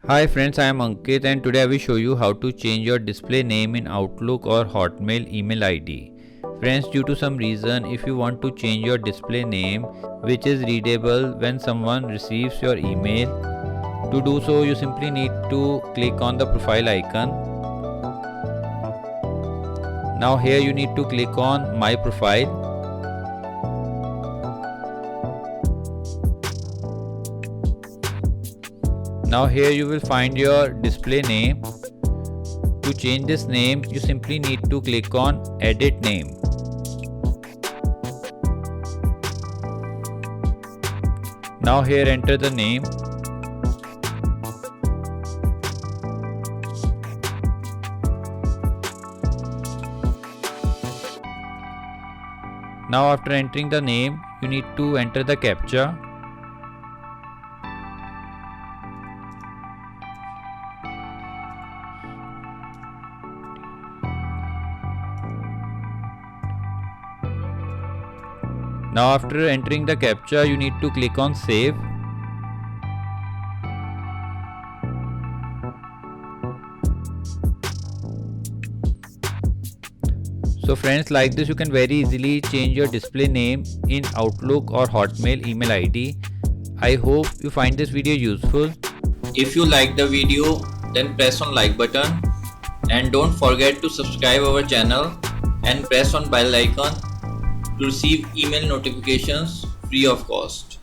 Hi friends, I am Ankit and today I will show you how to change your display name in Outlook or Hotmail email ID. Friends, due to some reason, if you want to change your display name which is readable when someone receives your email, to do so you simply need to click on the profile icon. Now here you need to click on my profile. Now here you will find your display name. To change this name, you simply need to click on edit name. Now here enter the name. Now after entering the name, you need to enter the captcha. Now after entering the captcha, you need to click on save. So friends, like this you can very easily change your display name in Outlook or Hotmail email ID. I hope you find this video useful. If you like the video, then press on like button and don't forget to subscribe our channel and press on bell icon to receive email notifications free of cost.